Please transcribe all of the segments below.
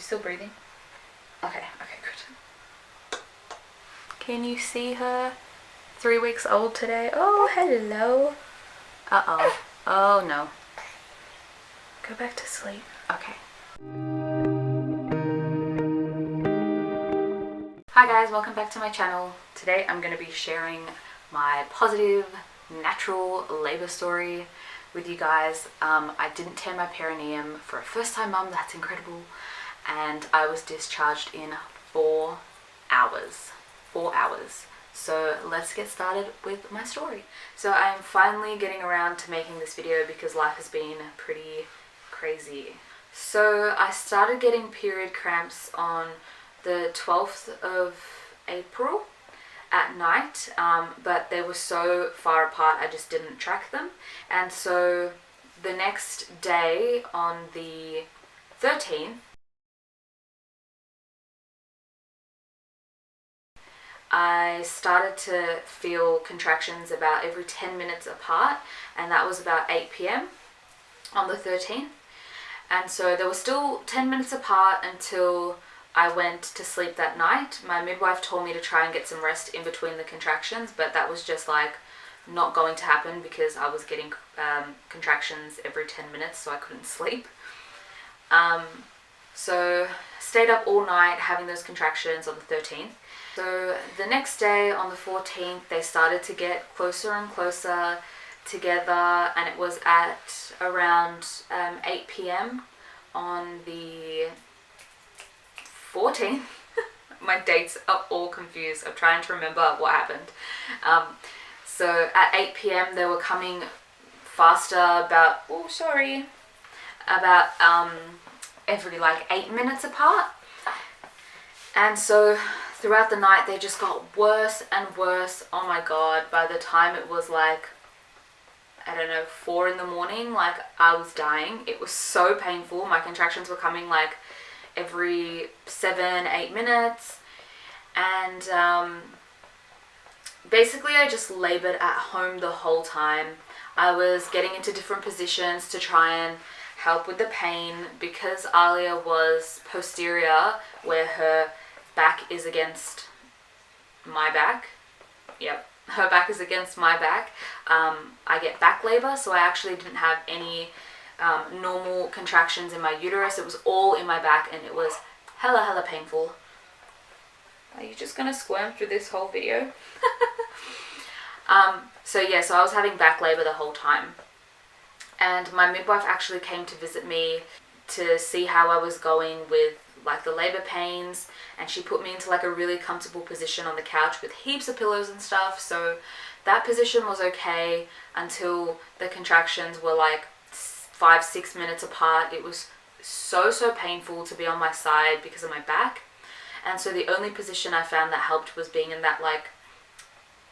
You still breathing? Okay, good. Can you see her? 3 weeks old today. Oh, hello. Uh-oh. Oh, no. Go back to sleep. Okay. Hi guys, welcome back to my channel. Today I'm going to be sharing my positive, natural labor story with you guys. I didn't tear my perineum for a first time mum, that's incredible. And I was discharged in 4 hours. 4 hours. So let's get started with my story. So I'm finally getting around to making this video because life has been pretty crazy. So I started getting period cramps on the 12th of April at night, but they were so far apart I just didn't track them. And so the next day on the 13th, I started to feel contractions about every 10 minutes apart, and that was about 8 p.m. on the 13th. And so they were still 10 minutes apart until I went to sleep that night. My midwife told me to try and get some rest in between the contractions, but that was just like not going to happen because I was getting contractions every 10 minutes, so I couldn't sleep. So stayed up all night having those contractions on the 13th. So the next day on the 14th, they started to get closer and closer together, and it was at around 8 p.m. on the 14th. My dates are all confused. I'm trying to remember what happened. So at 8 p.m. they were coming faster, about every like 8 minutes apart. And so throughout the night they just got worse and worse. Oh my god, by the time it was like, I don't know, 4 in the morning, like I was dying. It was so painful. My contractions were coming like every 7-8 minutes. And basically I just labored at home the whole time. I was getting into different positions to try and help with the pain because Alia was posterior, where her back is against my back. Yep, her back is against my back. I get back labor, so I actually didn't have any normal contractions in my uterus. It was all in my back, and it was hella painful. Are you just gonna squirm through this whole video? So I was having back labor the whole time. And my midwife actually came to visit me to see how I was going with like the labor pains, and she put me into like a really comfortable position on the couch with heaps of pillows and stuff. So that position was okay until the contractions were like 5-6 minutes apart. It was so painful to be on my side because of my back. And so the only position I found that helped was being in that like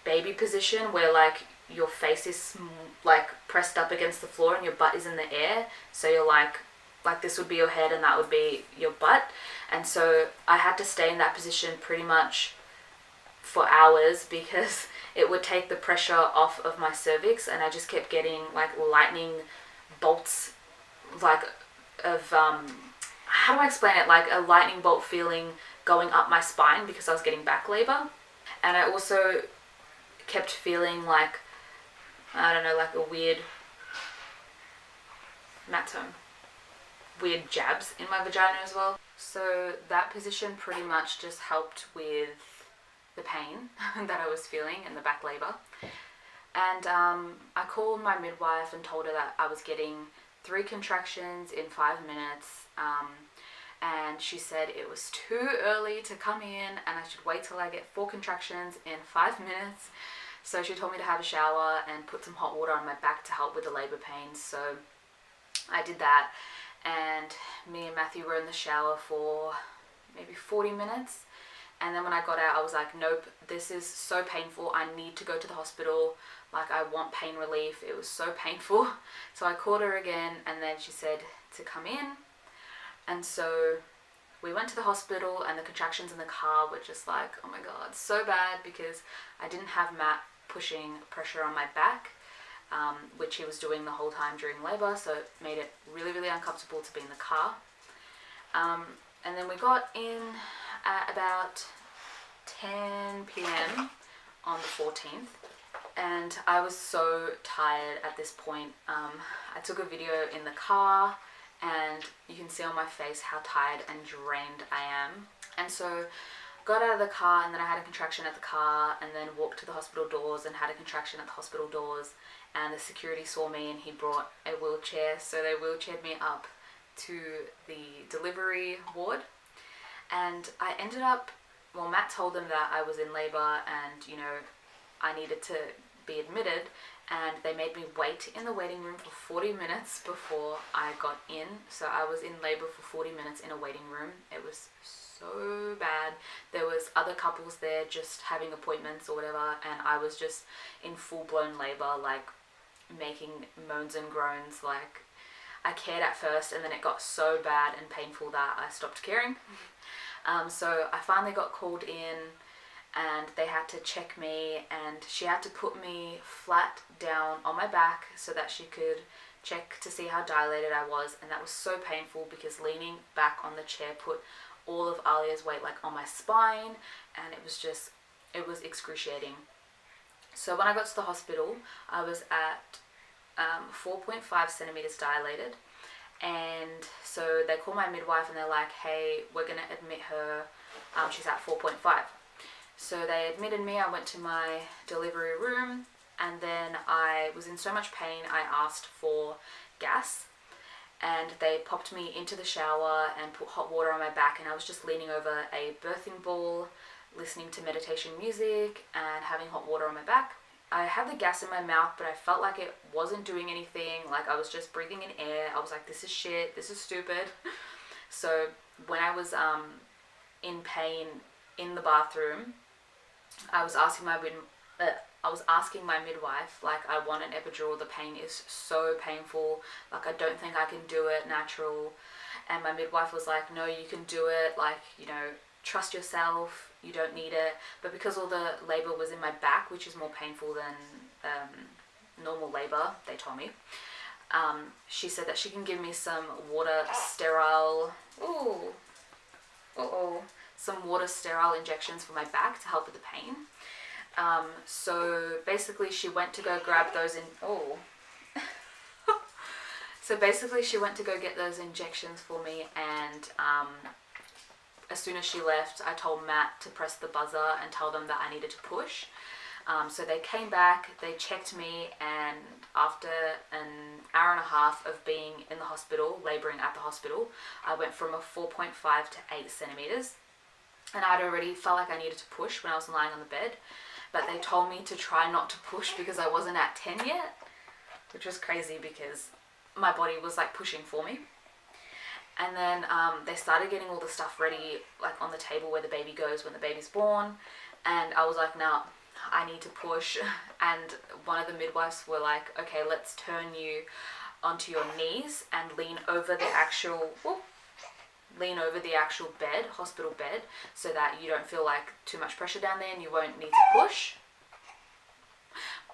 baby position where like your face is like pressed up against the floor and your butt is in the air. So you're like this would be your head and that would be your butt. And so I had to stay in that position pretty much for hours because it would take the pressure off of my cervix, and I just kept getting like lightning bolts, like of how do I explain it, like a lightning bolt feeling going up my spine because I was getting back labor. And I also kept feeling like, I don't know, like a weird weird jabs in my vagina as well. So that position pretty much just helped with the pain that I was feeling and the back labor. And I called my midwife and told her that I was getting 3 contractions in 5 minutes. And she said it was too early to come in and I should wait till I get 4 contractions in 5 minutes. So she told me to have a shower and put some hot water on my back to help with the labor pains. So I did that, and me and Matthew were in the shower for maybe 40 minutes. And then when I got out, I was like, nope, this is so painful. I need to go to the hospital. Like, I want pain relief. It was so painful. So I called her again, and then she said to come in. And so we went to the hospital, and the contractions in the car were just like, oh my god, so bad, because I didn't have Matt pushing pressure on my back, which he was doing the whole time during labor, so it made it really uncomfortable to be in the car. And then we got in at about 10 p.m. on the 14th. And I was so tired at this point. I took a video in the car, and you can see on my face how tired and drained I am. And so got out of the car, and then I had a contraction at the car, and then walked to the hospital doors and had a contraction at the hospital doors. And the security saw me, and he brought a wheelchair, so they wheelchaired me up to the delivery ward. And I ended up, well, Matt told them that I was in labor and, you know, I needed to be admitted, and they made me wait in the waiting room for 40 minutes before I got in. So I was in labor for 40 minutes in a waiting room. It was so bad. There was other couples there just having appointments or whatever, and I was just in full-blown labor, like making moans and groans. Like, I cared at first, and then it got so bad and painful that I stopped caring. So I finally got called in, and they had to check me, and she had to put me flat down on my back so that she could check to see how dilated I was. And that was so painful because leaning back on the chair put all of Alia's weight like on my spine, and it was excruciating. So when I got to the hospital, I was at 4.5 centimeters dilated. And so they call my midwife, and they're like, hey, we're going to admit her. She's at 4.5. So they admitted me. I went to my delivery room, and then I was in so much pain, I asked for gas. And they popped me into the shower and put hot water on my back, and I was just leaning over a birthing ball, listening to meditation music and having hot water on my back. I had the gas in my mouth, but I felt like it wasn't doing anything. Like, I was just breathing in air. I was like, this is shit. This is stupid. So when I was in pain in the bathroom, I was asking my midwife, like, I want an epidural. The pain is so painful. Like, I don't think I can do it natural. And my midwife was like, no, you can do it. Like, you know, trust yourself, you don't need it. But because all the labor was in my back, which is more painful than normal labor, they told me, she said that she can give me some water sterile injections for my back to help with the pain. So basically she went to go grab those so basically she went to go get those injections for me, and as soon as she left, I told Matt to press the buzzer and tell them that I needed to push. So they came back, they checked me, and after an hour and a half of being in the hospital, labouring at the hospital, I went from a 4.5 to 8 centimetres. And I'd already felt like I needed to push when I was lying on the bed, but they told me to try not to push because I wasn't at 10 yet, which was crazy because my body was like pushing for me. And then they started getting all the stuff ready, like on the table where the baby goes when the baby's born. And I was like, no, I need to push. And one of the midwives were like, okay, let's turn you onto your knees and lean over the actual bed, hospital bed, so that you don't feel like too much pressure down there and you won't need to push.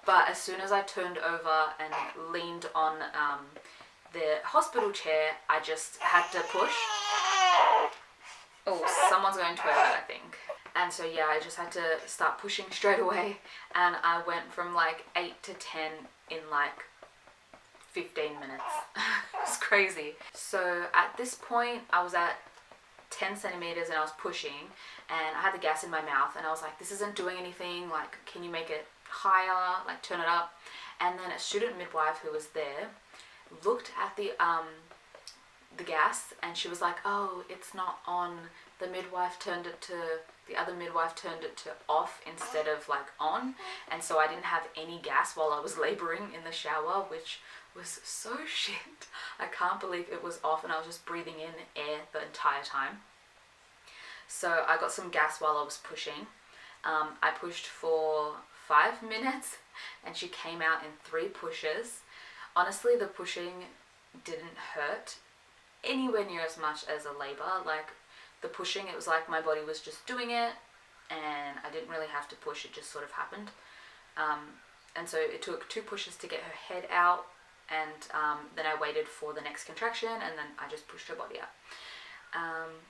But as soon as I turned over and leaned on the hospital chair, I just had to push. Oh, someone's going to toilet, I think. And so yeah, I just had to start pushing straight away, and I went from like 8 to 10 in like 15 minutes. It's crazy. So at this point, I was at 10 centimeters and I was pushing, and I had the gas in my mouth, and I was like, this isn't doing anything. Like, can you make it higher? Like, turn it up. And then a student midwife who was there looked at the gas, and she was like, oh, it's not on. The other midwife turned it to off instead of like on, and so I didn't have any gas while I was laboring in the shower, which was so shit. I can't believe it was off, and I was just breathing in air the entire time. So I got some gas while I was pushing. I pushed for 5 minutes, and she came out in 3 pushes. Honestly, the pushing didn't hurt anywhere near as much as a labor. Like, the pushing, it was like my body was just doing it, and I didn't really have to push, it just sort of happened. And so it took 2 pushes to get her head out, and then I waited for the next contraction, and then I just pushed her body out.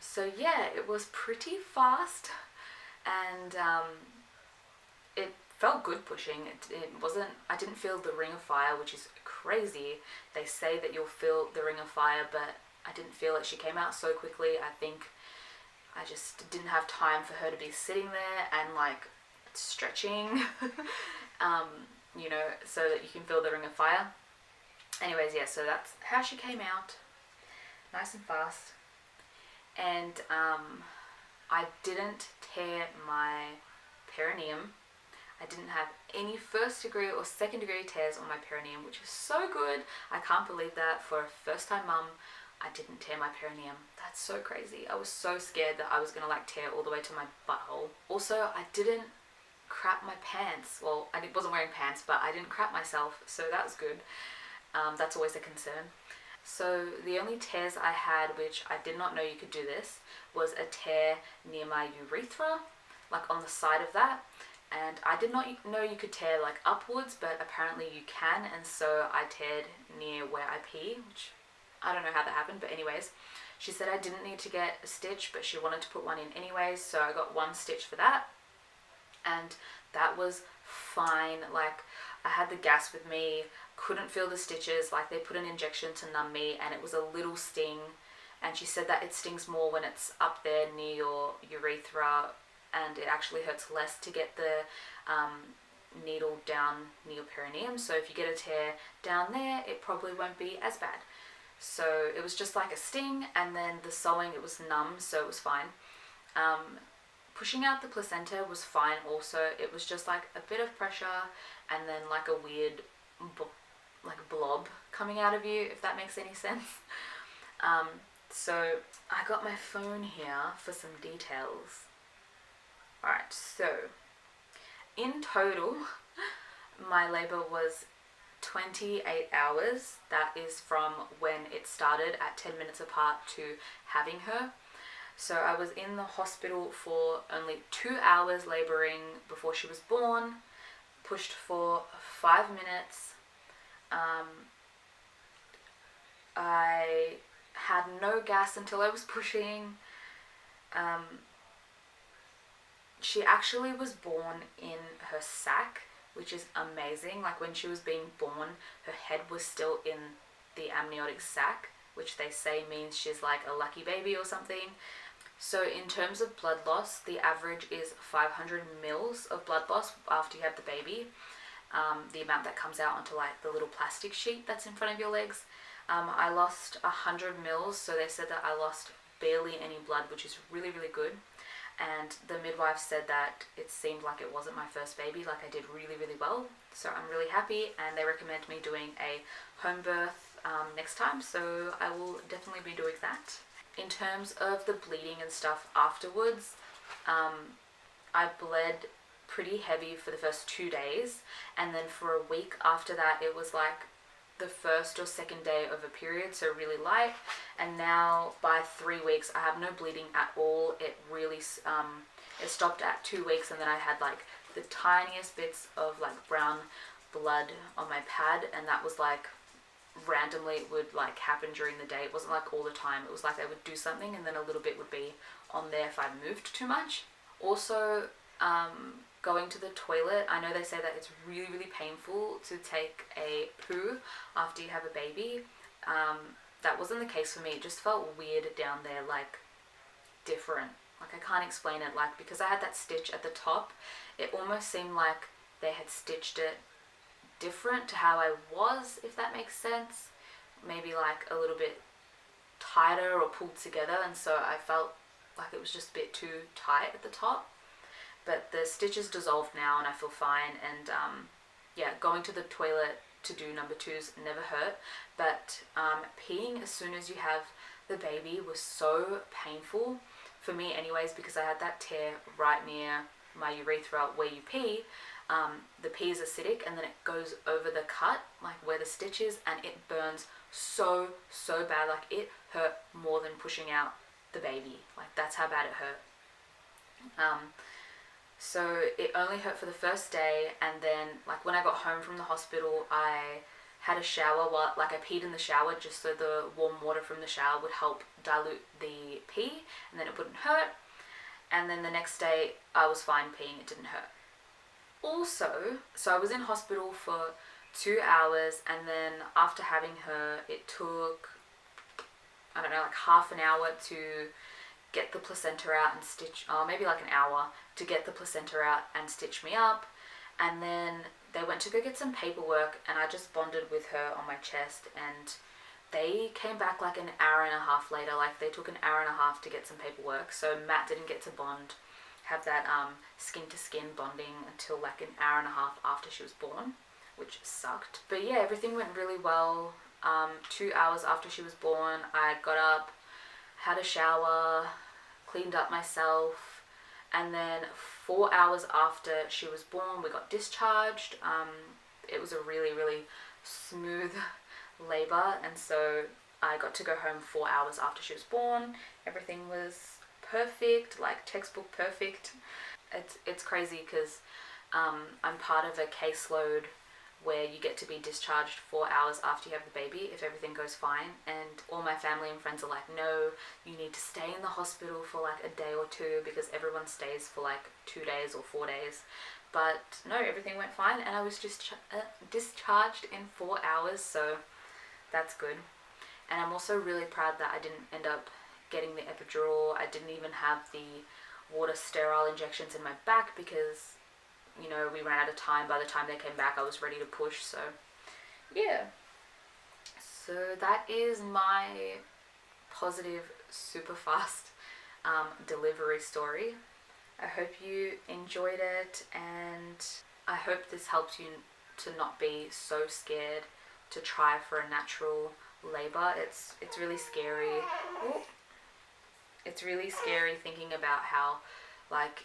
So yeah, it was pretty fast, and it felt good pushing. It wasn't, I didn't feel the ring of fire, which is crazy. They say that you'll feel the ring of fire, but I didn't feel it. She came out so quickly. I think I just didn't have time for her to be sitting there and like stretching, so that you can feel the ring of fire. Anyways, yeah, so that's how she came out, nice and fast. And I didn't tear my perineum. I didn't have any first degree or second degree tears on my perineum, which is so good. I can't believe that for a first time mum, I didn't tear my perineum. That's so crazy. I was so scared that I was gonna like tear all the way to my butthole. Also, I didn't crap my pants. Well, I wasn't wearing pants, but I didn't crap myself, so that was good. That's always a concern. So the only tears I had, which I did not know you could do this, was a tear near my urethra, like on the side of that. And I did not know you could tear like upwards, but apparently you can, and so I teared near where I pee, which I don't know how that happened, but anyways, she said I didn't need to get a stitch, but she wanted to put one in anyways, so I got one stitch for that, and that was fine. Like, I had the gas with me, couldn't feel the stitches, like they put an injection to numb me, and it was a little sting, and she said that it stings more when it's up there near your urethra, and it actually hurts less to get the needle down near your perineum. So if you get a tear down there, it probably won't be as bad. So it was just like a sting, and then the sewing, it was numb, so it was fine. Pushing out the placenta was fine also. It was just like a bit of pressure, and then like a weird blob coming out of you, if that makes any sense. So I got my phone here for some details. Alright, so in total, my labor was 28 hours. That is from when it started at 10 minutes apart to having her. So I was in the hospital for only 2 hours laboring before she was born, pushed for 5 minutes. I had no gas until I was pushing. She actually was born in her sac, which is amazing. Like, when she was being born, her head was still in the amniotic sac, which they say means she's like a lucky baby or something. So in terms of blood loss, the average is 500 mils of blood loss after you have the baby. The amount that comes out onto like the little plastic sheet that's in front of your legs. I lost 100 mils, so they said that I lost barely any blood, which is really, really good. And the midwife said that it seemed like it wasn't my first baby, like I did really, really well. So I'm really happy, and they recommend me doing a home birth next time, so I will definitely be doing that. In terms of the bleeding and stuff afterwards, I bled pretty heavy for the first 2 days, and then for a week after that it was like the first or second day of a period, so really light. And now by 3 weeks I have no bleeding at all. It really it stopped at 2 weeks, and then I had like the tiniest bits of like brown blood on my pad, and that was like randomly it would like happen during the day. It wasn't like all the time. It was like I would do something and then a little bit would be on there if I moved too much. Also, going to the toilet, I know they say that it's really, really painful to take a poo after you have a baby. That wasn't the case for me. It just felt weird down there, like different. Like, I can't explain it. Like, because I had that stitch at the top, it almost seemed like they had stitched it different to how I was, if that makes sense. Maybe like a little bit tighter or pulled together, and so I felt like it was just a bit too tight at the top. But the stitches dissolved now and I feel fine, and yeah, going to the toilet to do number twos never hurt, but peeing as soon as you have the baby was so painful for me anyways, because I had that tear right near my urethra where you pee. The pee is acidic, and then it goes over the cut, like where the stitch is, and it burns so bad. Like, it hurt more than pushing out the baby. Like, that's how bad it hurt. So it only hurt for the first day, and then like when I got home from the hospital, I had a shower, like I peed in the shower just so the warm water from the shower would help dilute the pee and then it wouldn't hurt. And then the next day I was fine peeing, it didn't hurt. Also, so I was in hospital for 2 hours, and then after having her, it took, I don't know, like half an hour to get the placenta out and stitch, maybe like an hour to get the placenta out and stitch me up. And then they went to go get some paperwork, and I just bonded with her on my chest, and they came back like an hour and a half later. Like they took an hour and a half to get some paperwork, so Matt didn't get to bond, have that skin to skin bonding until like an hour and a half after she was born, which sucked. But yeah, everything went really well. 2 hours after she was born, I got up, had a shower, cleaned up myself, and then 4 hours after she was born, we got discharged. It was a really, really smooth labor, and so I got to go home 4 hours after she was born. Everything was perfect, like textbook perfect. It's crazy because I'm part of a caseload where you get to be discharged 4 hours after you have the baby if everything goes fine, and all my family and friends are like, no, you need to stay in the hospital for like a day or two, because everyone stays for like 2 days or 4 days. But no, everything went fine, and I was just discharged in 4 hours, so that's good. And I'm also really proud that I didn't end up getting the epidural. I didn't even have the water sterile injections in my back because, you know, we ran out of time. By the time they came back, I was ready to push. So yeah, so that is my positive, super fast delivery story. I hope you enjoyed it, and I hope this helps you to not be so scared to try for a natural labor. It's really scary. Ooh. It's really scary thinking about how like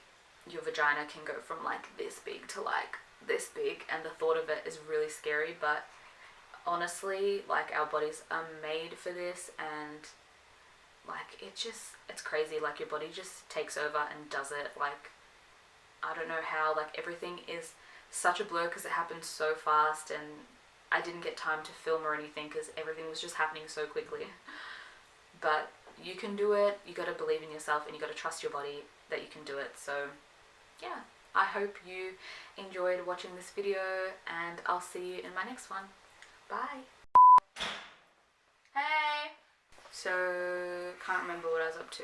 your vagina can go from like this big to like this big, and the thought of it is really scary. But honestly, like our bodies are made for this, and like it's crazy. Like your body just takes over and does it. Like I don't know how, like everything is such a blur because it happened so fast, and I didn't get time to film or anything because everything was just happening so quickly. But you can do it. You got to believe in yourself, and you got to trust your body that you can do it. So yeah, I hope you enjoyed watching this video, and I'll see you in my next one. Bye. Hey. So can't remember what I was up to.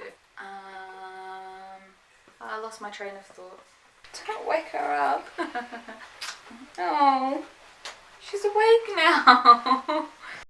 I lost my train of thought. Don't wake her up. Oh, she's awake now.